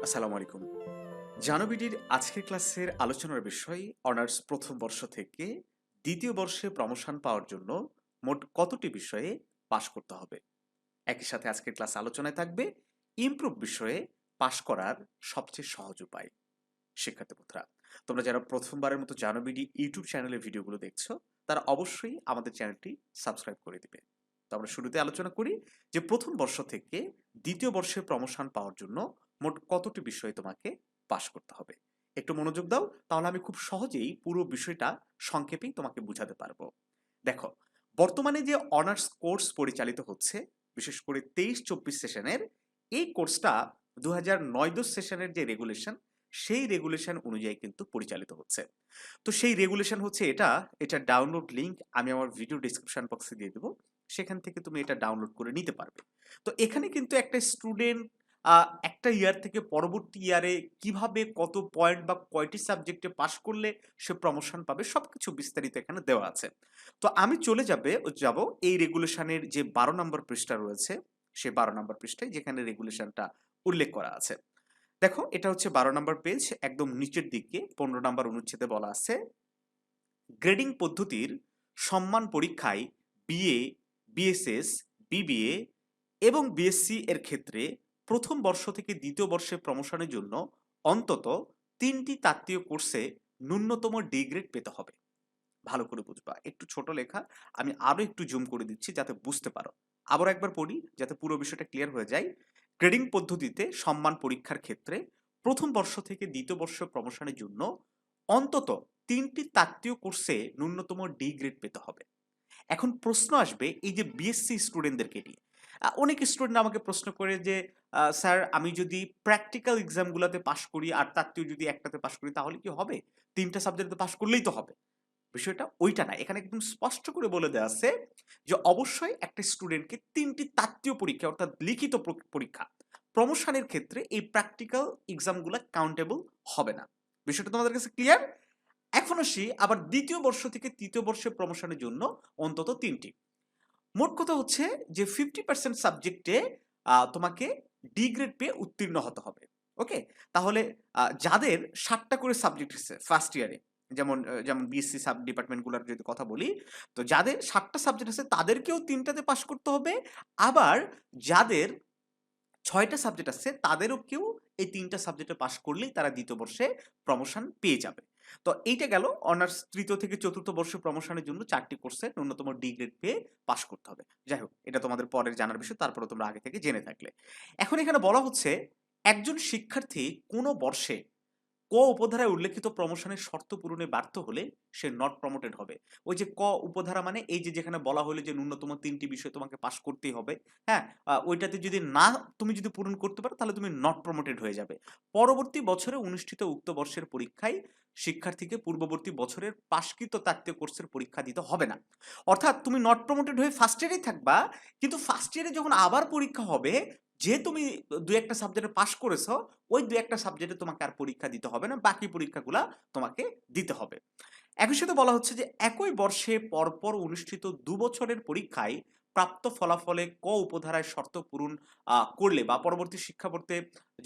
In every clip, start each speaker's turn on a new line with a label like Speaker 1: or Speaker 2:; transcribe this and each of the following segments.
Speaker 1: আসসালামু আলাইকুম। জানবিডির আজকের ক্লাসের আলোচনার বিষয় অনার্স প্রথম বর্ষ থেকে দ্বিতীয় বর্ষে প্রমোশন পাওয়ার জন্য মোট কতটি বিষয়ে পাশ করতে হবে। একই সাথে আজকের ক্লাস আলোচনায় থাকবে ইমপ্রুভ বিষয়ে পাশ করার সবচেয়ে সহজ উপায়। শিক্ষার্থী বন্ধুরা, তোমরা যারা প্রথমবারের মতো জানবিডি ইউটিউব চ্যানেলের ভিডিওগুলো দেখছো তারা অবশ্যই আমাদের চ্যানেলটি সাবস্ক্রাইব করে দিবে। তো আমরা শুরুতে আলোচনা করি যে প্রথম বর্ষ থেকে দ্বিতীয় বর্ষে প্রমোশন পাওয়ার জন্য মোট কতটি বিষয়ে তোমাকে পাশ করতে হবে। একটু মনোযোগ দাও, তাহলে আমি খুব সহজেই পুরো বিষয়টা সংক্ষেপেই তোমাকে বুঝাতে পারবো। দেখো, বর্তমানে যে অনার্স কোর্স পরিচালিত হচ্ছে, বিশেষ করে 23-24 সেশনের এই কোর্সটা 2009-10 সেশনের যে রেগুলেশন, সেই রেগুলেশন অনুযায়ী কিন্তু পরিচালিত হচ্ছে। তো সেই রেগুলেশন হচ্ছে এটার ডাউনলোড লিংক আমি আমার ভিডিও ডিসক্রিপশন বক্সে দিয়ে দেবো। সেখান থেকে তুমি এটা ডাউনলোড করে নিতে পারবে। তো এখানে কিন্তু একটা স্টুডেন্ট একটা ইয়ার থেকে পরবর্তী ইয়ারে কিভাবে কত পয়েন্ট বা কয়টি সাবজেক্টে পাশ করলে সে প্রমোশন পাবে সবকিছু বিস্তারিত এখানে দেওয়া আছে। তো আমি চলে যাব এই রেগুলেশনের যে 12 নম্বর পৃষ্ঠা রয়েছে, সেই 12 নম্বর পৃষ্ঠায় যেখানে রেগুলেশনটা উল্লেখ করা আছে। দেখো, এটা হচ্ছে 12 নম্বর পেজ, একদম নিচের দিকে 15 নম্বর অনুচ্ছেদে বলা আছে, গ্রেডিং পদ্ধতির সম্মান পরীক্ষায় বিএ, বিএসএস, বিবিএ এবং বিএসসি এর ক্ষেত্রে প্রথম বর্ষ থেকে দ্বিতীয় বর্ষে প্রমোশনের জন্য অন্তত 3টি তাত্ত্বীয় কোর্সে ন্যূনতম ডি গ্রেড পেতে হবে। ভালো করে বুঝবা, একটু ছোট লেখা, আমি আরো একটু জুম করে দিচ্ছি যাতে বুঝতে পারো। আবার একবার পড়ি যাতে পুরো বিষয়টা ক্লিয়ার হয়ে যায়। গ্রেডিং পদ্ধতিতে সম্মান পরীক্ষার ক্ষেত্রে প্রথম বর্ষ থেকে দ্বিতীয় বর্ষ প্রমোশনের জন্য অন্তত 3টি তাত্ত্বীয় কোর্সে ন্যূনতম ডি গ্রেড পেতে হবে। এখন প্রশ্ন আসবে এই যে বিএসসি স্টুডেন্টদেরকে নিয়ে। অনেক স্টুডেন্ট আমাকে প্রশ্ন করে যে স্যার, আমি যদি প্র্যাকটিক্যাল এক্সামগুলোতে পাশ করি আর তাত্ত্বীয় যদি একটাতে পাশ করি তাহলে কি হবে? 3টা সাবজেক্টে পাশ করলেই তো হবে। বিষয়টা ওইটা না, এখানে একদম স্পষ্ট করে বলে দেওয়া আছে যে অবশ্যই একটা স্টুডেন্টকে 3টি তাত্ত্বীয় পরীক্ষা অর্থাৎ লিখিত পরীক্ষা প্রমোশনের ক্ষেত্রে এই প্র্যাকটিক্যাল এক্সামগুলো কাউন্টেবল হবে না। বিষয়টা তোমাদের কাছে ক্লিয়ার? এখন আসি আবার দ্বিতীয় বর্ষ থেকে তৃতীয় বর্ষে প্রমোশনের জন্য অন্তত 3টি। মোট কথা হচ্ছে যে 50% সাবজেক্টে তোমাকে ডি গ্রেড পেয়ে উত্তীর্ণ হতে হবে। ওকে? তাহলে যাদের 7টা করে সাবজেক্ট আছে ফার্স্ট ইয়ারে, যেমন বিএসসি সাব ডিপার্টমেন্টগুলোর যদি কথা বলি, তো যাদের 7টা সাবজেক্ট আছে তাদেরকেও 3টাতে পাস করতে হবে। আবার যাদের 6টা সাবজেক্ট আছে তাদেরও কেউ এই 3টা সাবজেক্টে পাস করলেই তারা দ্বিতীয় বর্ষে প্রমোশন পেয়ে যাবে। তো এইটা গেল অনার্স তৃতীয় থেকে চতুর্থ বর্ষে প্রমোশনের জন্য 4টি কোর্সে ন্যূনতম ডি গ্রেড পেয়ে পাস করতে হবে। যাই হোক, এটা তোমাদের পরের জানার বিষয়, তারপরে তোমরা আগে থেকে জেনে থাকলে। এখন এখানে বলা হচ্ছে একজন শিক্ষার্থী কোনো বর্ষে উপধারায় উল্লেখিত প্রমোশনের শর্ত পূরণে ব্যর্থ হলে সে নট প্রমোটেড হবে। ওই যে উপধারা মানে এই যে যেখানে বলা হলো যে ন্যূনতম 3টি বিষয় তোমাকে পাস করতেই হবে। হ্যাঁ, ওইটাতে যদি না তুমি যদি পূরণ করতে পারো তাহলে তুমি নট প্রমোটেড হয়ে যাবে। পরবর্তী বছরে অনুষ্ঠিত উক্ত বর্ষের পরীক্ষায় শিক্ষার্থীকে পূর্ববর্তী বছরের পাশকৃত তাত্ত্বিক কোর্সের পরীক্ষা দিতে হবে না। অর্থাৎ তুমি নট প্রমোটেড হয়ে ফার্স্ট ইয়ারেই থাকবা, কিন্তু ফার্স্ট ইয়ারে যখন আবার পরীক্ষা হবে, যে তুমি দুই একটা সাবজেক্টে পাস করেছো, ওই দুই একটা সাবজেক্টে তোমাকে আর পরীক্ষা দিতে হবে না, বাকি পরীক্ষাগুলা তোমাকে দিতে হবে। একই সাথে বলা হচ্ছে যে একই বর্ষে পরপর অনুষ্ঠিত 2 বছরের পরীক্ষায় প্রাপ্ত ফলাফলে উপধারায় শর্ত পূরণ করলে বা পরবর্তী শিক্ষাবর্ষে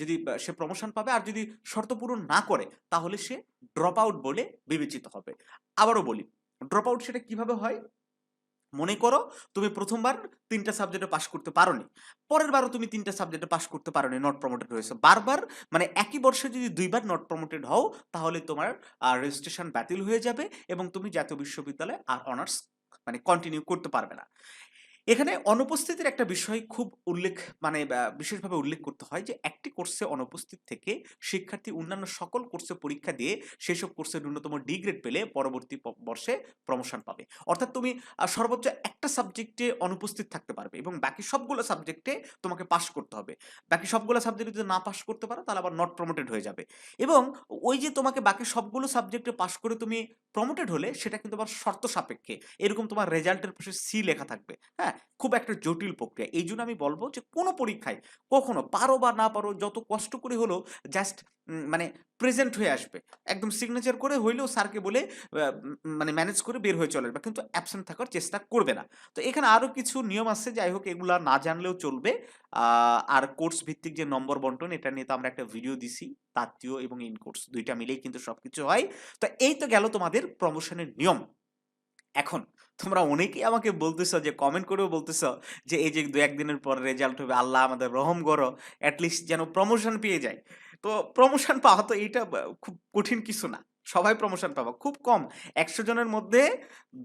Speaker 1: যদি সে প্রমোশন পাবে, আর যদি শর্ত পূরণ না করে তাহলে সে ড্রপ আউট বলে বিবেচিত হবে। আবারও বলি, ড্রপ আউট সেটা কিভাবে হয়? মনে করো তুমি প্রথমবার 3টা সাবজেক্টে পাস করতে পারোনি, পরের বারও তুমি 3টা সাবজেক্টে পাস করতে পারোনি, নট প্রমোটেড হয়েছে বারবার, মানে একই বর্ষে যদি 2বার নট প্রমোটেড হও তাহলে তোমার রেজিস্ট্রেশন বাতিল হয়ে যাবে এবং তুমি জাতীয় বিশ্ববিদ্যালয়ে আর অনার্স মানে কন্টিনিউ করতে পারবে না। এখানে অনুপস্থিতির একটা বিষয় খুব বিশেষভাবে উল্লেখ করতে হয় যে একটি কোর্সে অনুপস্থিত থেকে শিক্ষার্থী অন্যান্য সকল কোর্সে পরীক্ষা দিয়ে সেসব কোর্সে ন্যূনতম ডি গ্রেড পেলে পরবর্তী বর্ষে প্রমোশন পাবে। অর্থাৎ তুমি সর্বোচ্চ একটা সাবজেক্টে অনুপস্থিত থাকতে পারবে এবং বাকি সবগুলো সাবজেক্টে তোমাকে পাস করতে হবে। বাকি সবগুলো সাবজেক্টে যদি না পাস করতে পারো তাহলে আবার নট প্রমোটেড হয়ে যাবে। এবং ওই যে তোমাকে বাকি সবগুলো সাবজেক্টে পাস করে তুমি প্রমোটেড হলে সেটা কিন্তু আবার শর্ত সাপেক্ষে, এরকম তোমার রেজাল্টের পাশে সি লেখা থাকবে। হ্যাঁ, খুব একটা জটিল প্রক্রিয়া। এই জন্য আমি বলবো যে কোনো পরীক্ষায় কখনো পারো বা না পারো যত কষ্ট করে হলেও জাস্ট মানে প্রেজেন্ট হয়ে আসবে। একদম সিগনেচার করে হইলেও স্যারকে বলে মানে ম্যানেজ করে বের হয়ে চলে আসবে, কিন্তু অ্যাবসেন্ট থাকার চেষ্টা করবে না। তো এখানে আরো কিছু নিয়ম আছে, যাই হোক এগুলা না জানলেও চলবে। আর কোর্স ভিত্তিক যে নম্বর বন্টন, এটা নিয়ে তো আমরা একটা ভিডিও দিছি, তাত্ত্বীয় এবং ইন কোর্স ২ টা মিলেই কিন্তু সবকিছু হয়। তো এই তো গেল তোমাদের প্রমোশনের নিয়ম। এখন তোমরা অনেকেই আমাকে বলতেছো, যে কমেন্ট করেও বলতেছো যে এই যে ২-১ দিনের পর রেজাল্ট হবে, আল্লাহ আমাদের রহম করো, এটলিস্ট যেন প্রমোশন পেয়ে যায়। তো প্রমোশন পাওয়া তো এইটা খুব কঠিন কিছু না। সবাই প্রমোশন পাবা। খুব কম ১০০ জনের মধ্যে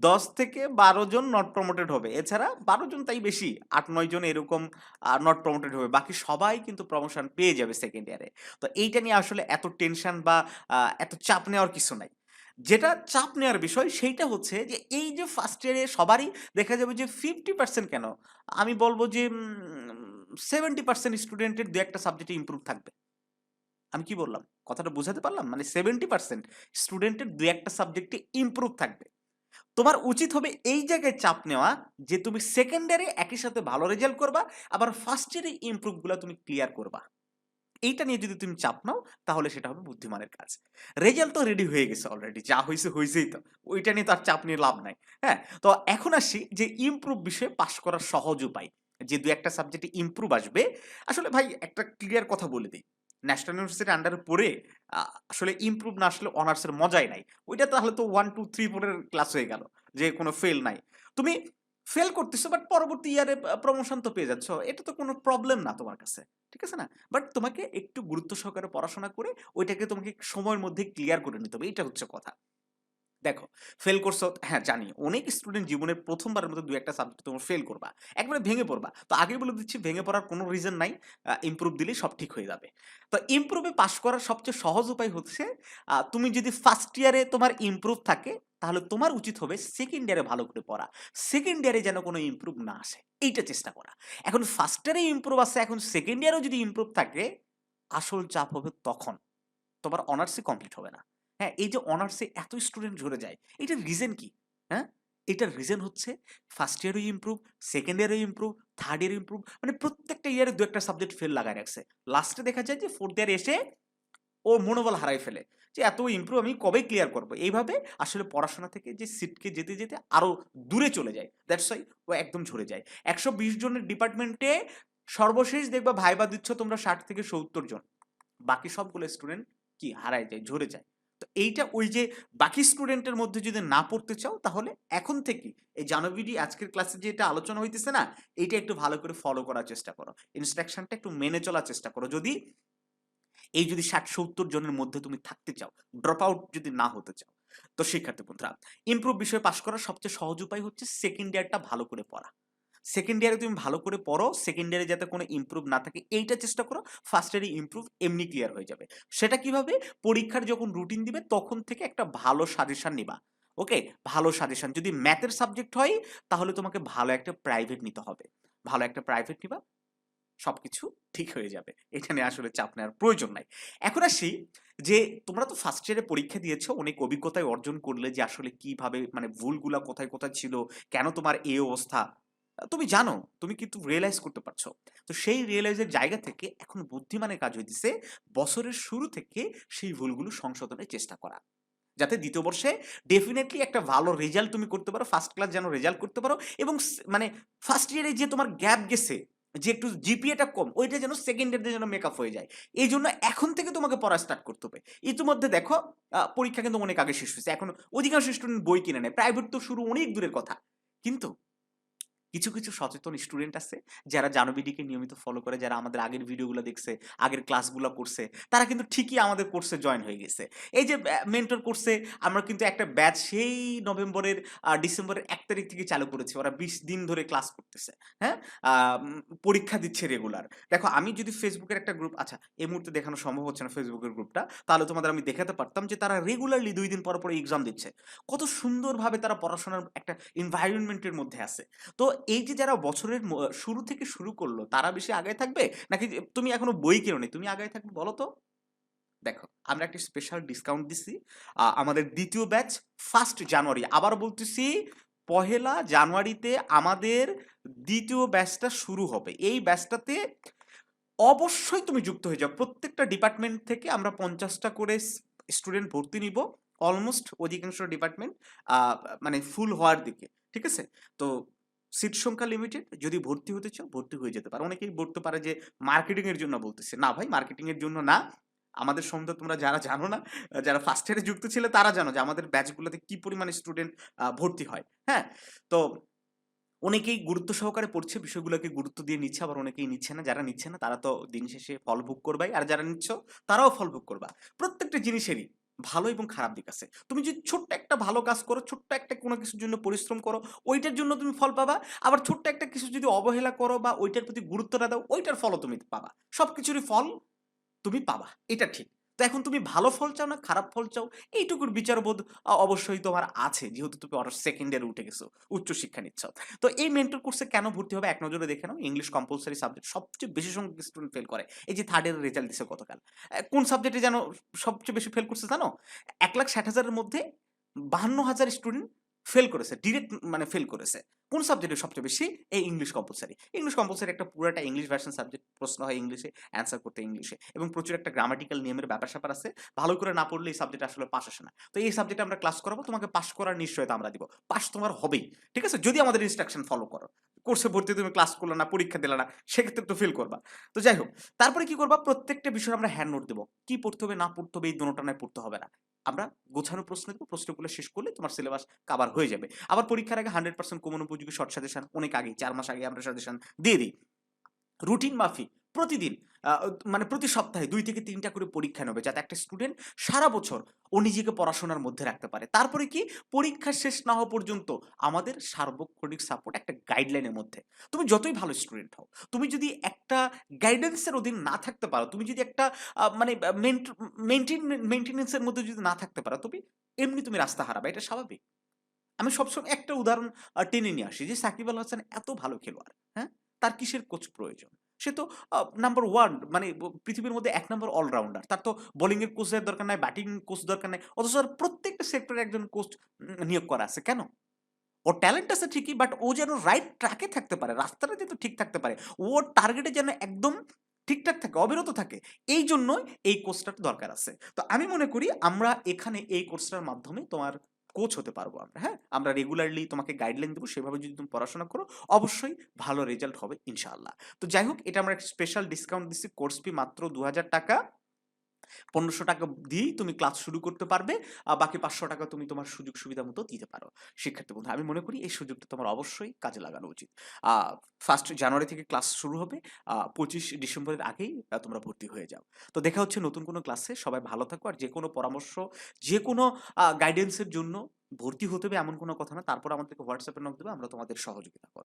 Speaker 1: ১০ থেকে ১২ জন নট প্রমোটেড হবে। এছাড়া ১২ জন তাই বেশি, ৮-৯ জন এরকম নট প্রমোটেড হবে। বাকি সবাই কিন্তু প্রমোশন পেয়ে যাবে সেকেন্ড ইয়ারে। তো এইটা নিয়ে আসলে এত টেনশন বা এত চাপ নেওয়ার কিছু নাই। যেটা চাপ নেওয়ার বিষয় সেইটা হচ্ছে যে এই যে ফার্স্ট ইয়ারে সবারই দেখা যাবে যে 50% কেন, আমি বলবো যে 70% স্টুডেন্টের ২-১ টা সাবজেক্টে ইমপ্রুভ থাকবে। আমি কি বললাম? কথাটা বোঝাতে পারলাম? মানে 70% স্টুডেন্টের ২-১ টা সাবজেক্টে ইমপ্রুভ থাকবে। তোমার উচিত হবে এই জায়গায় চাপ নেওয়া যে তুমি সেকেন্ড ইয়ারে একই সাথে ভালো রেজাল্ট করবা, আবার ফার্স্ট ইয়ারে ইমপ্রুভ গুলা তুমি ক্লিয়ার করবা। এইটা নিয়ে যদি তুমি চাপ নাও তাহলে সেটা হবে বুদ্ধিমানের কাজ। রেজাল্ট তো রেডি হয়ে গেছে অলরেডি। যা হইছে হইছেই তো। ওইটা নিয়ে তো আর চাপ নিয়ে লাভ নাই। হ্যাঁ? তো এখন আসি যে ইমপ্রুভ বিষয়ে পাস করার সহজ উপায়। যে ২-১ টা সাবজেক্টে ইমপ্রুভ আসবে। আসলে ভাই একটা ক্লিয়ার কথা বলে দেই। ন্যাশনাল ইউনিভার্সিটির আন্ডারে পড়ে আ আসলে ইমপ্রুভ না আসলে অনার্সের মজাই নাই। ওইটা তাহলে তো 1, 2, 3, 4 এর ক্লাস হয়ে গেল। যে কোনো ফেল নাই। তুমি ফেল করতেছো বাট পরবর্তী ইয়ারে প্রমোশন তো পেয়ে যাচ্ছ। এটা তো কোনো প্রবলেম না তোমার কাছে। ঠিক আছে না? বাট তোমাকে একটু গুরুত্ব সহকারে পড়াশোনা করে ওইটাকে তোমাকে সময়ের মধ্যে ক্লিয়ার করে নিতে হবে। এইটা হচ্ছে কথা। দেখো, ফেল করছো, হ্যাঁ জানি। অনেক স্টুডেন্ট জীবনে ১ম বারের মতো ২-১ টা সাবজেক্ট তোমরা ফেল করবা। একবারে ভেঙে পড়বা। তো আগেই বলে দিচ্ছি, ভেঙে পড়ার কোনো রিজন নাই। ইমপ্রুভ দিলেই সব ঠিক হয়ে যাবে। তো ইমপ্রুভ এ পাস করার সবচেয়ে সহজ উপায় হচ্ছে তুমি যদি ফার্স্ট ইয়ারে তোমার ইমপ্রুভ থাকে, তাহলে তোমার উচিত হবে সেকেন্ড ইয়ারে ভালো করে পড়া। সেকেন্ড ইয়ারে যেন কোনো ইমপ্রুভ না আসে। এইটা চেষ্টা করা। এখন ফার্স্ট ইয়ারে ইমপ্রুভ আছে, এখন সেকেন্ড ইয়ারেও যদি ইমপ্রুভ থাকে, আসল চাপ হবে তখন। তোমার অনার্সই কমপ্লিট হবে না। হ্যাঁ, এই যে অনার্সে এত স্টুডেন্ট ঝরে যায়, এটার রিজন কি? হ্যাঁ? এটার রিজন হচ্ছে ফার্স্ট ইয়ারেও ইমপ্রুভ, সেকেন্ড ইয়ারেও ইমপ্রুভ, থার্ড ইয়ারে ইমপ্রুভ, মানে প্রত্যেকটা ইয়ারে ২-১ টা সাবজেক্ট ফেল লাগায় রাখছে। লাস্টে দেখা যায় যে ফোর্থ ইয়ারে এসে ও মনোবল হারায় ফেলে। যে এত ইমপ্রুভ আমি কবে ক্লিয়ার করব? এইভাবে আসলে পড়াশোনা থেকে যে সিটকে যেতে, যেতে আরো দূরে চলে যায়। দ্যাটস হোয়াই ও একদম ঝরে যায়। ১২০ জনের ডিপার্টমেন্টে সর্বশেষ দেখবা ভাইবা দিচ্ছ তোমরা ৬০ থেকে ৭০ জন। বাকি সবগুলো স্টুডেন্ট কি হারায় যায়, ঝরে যায়। তো এইটা ওই যে বাকি স্টুডেন্টের মধ্যে যদি না পড়তে চাও, তাহলে এখন থেকেই এই জানবিডি আজকের ক্লাসে যেটা আলোচনা হইতেছে না, এইটা একটু ভালো করে ফলো করার চেষ্টা করো। ইনস্ট্রাকশনটা একটু মেনে চলার চেষ্টা করো। যদি ৬০-৭০ জনের মধ্যে তুমি থাকতে চাও, ড্রপ আউট যদি না হতে চাও। তো শিক্ষার্থী বন্ধুরা, ইমপ্রুভ বিষয়ে পাস করার সবচেয়ে সহজ উপায় হচ্ছে সেকেন্ড ইয়ারটা ভালো করে পড়া। সেকেন্ড ইয়ারে তুমি ভালো করে পড়ো, সেকেন্ড ইয়ারে যাতে কোনো ইমপ্রুভ না থাকে এইটা চেষ্টা করো। ফার্স্ট ইয়ারে ইমপ্রুভ এমনি ক্লিয়ার হয়ে যাবে। সেটা কিভাবে? পরীক্ষার যখন রুটিন দিবে তখন থেকে একটা ভালো সাজেশন নিবা। ওকে? ভালো সাজেশন। যদি ম্যাথের সাবজেক্ট হয় তাহলে তোমাকে ভালো একটা প্রাইভেট নিতে হবে। ভালো একটা প্রাইভেট নিবা, সবকিছু ঠিক হয়ে যাবে। এটা নিয়ে আসলে চাপ নেওয়ার প্রয়োজন নাই। এখন আসি যে তোমরা তো ফার্স্ট ইয়ারে পরীক্ষা দিয়েছো, অনেক অভিজ্ঞতায় অর্জন করলে যে আসলে কিভাবে মানে ভুলগুলা কোথায়, কোথায় ছিল, কেন তোমার এই অবস্থা। তুমি জানো, তুমি কিন্তু রিয়ালাইজ করতে পারছো। তো সেই রিয়ালাইজের জায়গা থেকে এখন বুদ্ধিমানের কাজ হইতেছে বছরের শুরু থেকে সেই ভুলগুলো সংশোধনের চেষ্টা করা। যাতে ২য় বর্ষে ডেফিনিটলি একটা ভালো রেজাল্ট তুমি করতে পারো। ফার্স্ট ক্লাস যেন রেজাল্ট করতে পারো এবং মানে ফার্স্ট ইয়ারে যে তোমার গ্যাপ গেছে, যে একটু জিপিএটা কম, ওইটা যেন সেকেন্ড ইয়ারে যেন মেকআপ হয়ে যায়। এইজন্য এখন থেকে তোমাকে পড়া স্টার্ট করতে হবে। ইতিমধ্যে দেখো পরীক্ষা কিন্তু অনেক আগে শেষ হয়েছে। এখন অধিকাংশ স্টুডেন্ট বই কিনে নেয়। প্রাইভেট তো শুরু অনেক দূরের কথা। কিন্তু কিছু, কিছু সচেতন স্টুডেন্ট আছে যারা জানবিডিকে নিয়মিত ফলো করে, যারা আমাদের আগের ভিডিওগুলো দেখছে, আগের ক্লাসগুলো করছে, তারা কিন্তু ঠিকই আমাদের কোর্সে জয়েন হয়ে গেছে। এই যে মেন্টর কোর্সে আমরা কিন্তু একটা ব্যাচ সেই নভেম্বরের ডিসেম্বরের ১ তারিখ থেকে চালু করেছি। ওরা ২০ দিন ধরে ক্লাস করতেছে। হ্যাঁ? আ পরীক্ষা দিচ্ছে রেগুলার। দেখো, আমি যদি ফেসবুকের একটা গ্রুপ, আচ্ছা এই মুহূর্তে দেখানো সম্ভব হচ্ছে না ফেসবুকের গ্রুপটা, তাহলে তোমাদের আমি দেখাতে পারতাম যে তারা রেগুলারলি ২ দিন পর, পর এক্সাম দিচ্ছে। কত সুন্দরভাবে তারা পড়াশোনার একটা এনভায়রনমেন্ট এর মধ্যে আছে। তো এই যে যারা বছরের শুরু থেকে শুরু করলো, তারা বেশি আগায় থাকবে? নাকি যে তুমি এখনো বই কেনোনি, তুমি আগায় থাকবে বলো তো? দেখো, আমরা একটা স্পেশাল ডিসকাউন্ট দিছি। আমাদের ২য় ব্যাচ 1st জানুয়ারি, আবার বলতেছি পহেলা জানুয়ারিতে আমাদের দ্বিতীয় ব্যাচটা শুরু হবে। এই ব্যাচটাতে অবশ্যই তুমি যুক্ত হয়ে যাও। প্রত্যেকটা ডিপার্টমেন্ট থেকে আমরা 50টা করে স্টুডেন্ট ভর্তি নিব। অলমোস্ট অধিকাংশ ডিপার্টমেন্ট মানে ফুল হওয়ার দিকে। ঠিক আছে? তো সিট সংখ্যা লিমিটেড। যদি ভর্তি হতে চাও ভর্তি হয়ে যেতে পারো। অনেকেই বলতে পারে যে মার্কেটিং এর জন্য বলতেছে। না ভাই, মার্কেটিং এর জন্য না। আমাদের সম্বন্ধে তোমরা যারা জানো না, যারা ফার্স্ট ইয়ারে যুক্ত ছিলে তারা জানো যে আমাদের ব্যাচগুলোতে কি পরিমাণে স্টুডেন্ট ভর্তি হয়। হ্যাঁ? তো অনেকেই গুরুত্ব সহকারে পড়ছে, বিষয়গুলোকে গুরুত্ব দিয়ে নিচ্ছে, আবার অনেকেই নিচ্ছে না। যারা নিচ্ছে না তারা তো দিন শেষে ফল ভোগ করবাই। আর যারা নিচ্ছ তারাও ফল ভোগ করবা। প্রত্যেকটা জিনিসেরই ভালো এবং খারাপ দিক আছে। তুমি যদি ছোট্ট একটা ভালো কাজ করো, ছোট্ট একটা কোনো কিছুর জন্য পরিশ্রম করো, ওইটার জন্য তুমি ফল পাবা। আবার ছোট্ট একটা কিছু যদি অবহেলা করো বা ওইটার প্রতি গুরুত্ব না দাও, ওইটার ফলও তুমি পাবা। সবকিছুরই ফল তুমি পাবা। এটা ঠিক। তো এখন তুমি ভালো ফল চাও না খারাপ ফল চাও, এইটুকুর বিচারবোধ অবশ্যই তোমার আছে, যেহেতু তুমি অনার্স সেকেন্ড ইয়ারে উঠে গেছো, উচ্চশিক্ষা নিচ্ছ। তো এই মেন্টর কোর্সে কেন ভর্তি হবে এক নজরে দেখে নাও। ইংলিশ কম্পালসরি সাবজেক্ট, সবচেয়ে বেশি সংখ্যক স্টুডেন্ট ফেল করে। এই যে থার্ড ইয়ারের রেজাল্ট দিছে গতকাল। কোন সাবজেক্টে যেন সবচেয়ে বেশি ফেল করছে জানো? 1,60,000 এর মধ্যে 52,000 স্টুডেন্ট ফেল করেছে। ডিরেক্ট মানে ফেল করেছে। কোন সাবজেক্টে সবচেয়ে বেশি? এই ইংলিশ কম্পালসরি। ইংলিশ কম্পালসরি একটা পুরাটা ইংলিশ ভার্সন সাবজেক্ট, প্রশ্ন হয় ইংলিশে, অ্যান্সার করতে ইংলিশে, এবং প্রচুর একটা গ্রামাটিক্যাল নিয়মের ব্যাপার-স্যাপার আছে। ভালো করে না পড়লে এই সাবজেক্ট আসলে পাস আসে না। তো এই সাবজেক্টে আমরা ক্লাস করাবো, তোমাকে পাস করার নিশ্চয়তা আমরা দিব। পাস তোমার হবেই। ঠিক আছে? যদি আমাদের ইনস্ট্রাকশন ফলো করো। কোর্সে ভর্তি তুমি ক্লাস করলে না, পরীক্ষা দিলে না, সেক্ষেত্রে তো ফেল করবা। তো যাই হোক, তারপরে কি করবা? প্রত্যেকটা বিষয়ে আমরা হ্যান্ড নোট দেবো। কি পড়তে হবে না পড়তে হবে এই দোনোটা নয় পড়তে হবে না। আমরা গোছানো প্রশ্ন দেবো, প্রশ্নগুলো শেষ করলে তোমার সিলেবাস কাভার হয়ে যাবে। আবার পরীক্ষার আগে 100% কমন উপযোগী শর্ট সাজেশন অনেক আগেই 4 মাস আগে আমরা সাজেশন দিয়ে দিই। রুটিন মাফিক প্রতিদিন মানে প্রতি সপ্তাহে 2 থেকে 3টা করে পরীক্ষা নেবে, যাতে একটা স্টুডেন্ট সারা বছর ও নিজেকে পড়াশোনার মধ্যে রাখতে পারে। তারপরে কি? পরীক্ষা শেষ না হওয়া পর্যন্ত আমাদের সার্বক্ষণিক সাপোর্ট একটা গাইডলাইনের মধ্যে। তুমি যতই ভালো স্টুডেন্ট হও, তুমি যদি একটা গাইডেন্সের অধীন না থাকতে পারো, তুমি যদি একটা মানে মেইনটেন্যান্স এর মধ্যে যদি না থাকতে পারো, এমনি তুমি রাস্তা হারাবে। এটা স্বাভাবিক। আমি সবসময় একটা উদাহরণ টেনে নিয়ে আসি যে সাকিব আল হাসান এত ভালো খেলোয়াড়, হ্যাঁ? তার কিসের কোচ প্রয়োজন? সে তো নাম্বার 1 মানে পৃথিবীর মধ্যে ১ নাম্বার অলরাউন্ডার। তার তো বোলিং এর কোচের দরকার নাই, ব্যাটিং কোচ দরকার নাই। অথচ তার প্রত্যেকটা সেক্টরে একজন কোচ নিয়োগ করা আছে। কেন? ওর ট্যালেন্ট আছে ঠিকই, বাট ও যেন রাইট ট্র্যাকে থাকতে পারে, রাস্তাটা যেন ঠিক থাকতে পারে। ওর টার্গেটে যেন একদম ঠিকঠাক থাকে, অবিরত থাকে। এইজন্যই এই কোর্সটার দরকার আছে। তো আমি মনে করি আমরা এখানে এই কোর্সটার মাধ্যমে তোমার কোচ হতে পারবো আমরা, হ্যাঁ? আমরা রেগুলারলি তোমাকে গাইডলাইন দেবো। সেভাবে যদি তুমি পড়াশোনা করো, অবশ্যই ভালো রেজাল্ট হবে ইনশাআল্লাহ। তো যাই হোক, এটা আমরা স্পেশাল ডিসকাউন্ট দিচ্ছি। কোর্স ফি মাত্র ৳২,০০০। ৳১৫০০ দিয়েই তুমি ক্লাস শুরু করতে পারবে। বাকি ৳৫০০ তুমি তোমার সুযোগ সুবিধা মতো দিতে পারো। শিক্ষার্থী বন্ধু, আমি মনে করি এই সুযোগটা তোমার অবশ্যই কাজে লাগানো উচিত। আ 1st জানুয়ারি থেকে ক্লাস শুরু হবে। 25 ডিসেম্বরের আগেই তোমরা ভর্তি হয়ে যাও। তো দেখা হচ্ছে নতুন কোনো ক্লাসে। সবাই ভালো থাকো। আর যেকোনো পরামর্শ, যেকোনো গাইডেন্স এর জন্য ভর্তি হতে হবে এমন কোনো কথা না। তারপর আমাদেরকে WhatsApp এ নক দিবে। আমরা তোমাদের সহযোগিতা করব।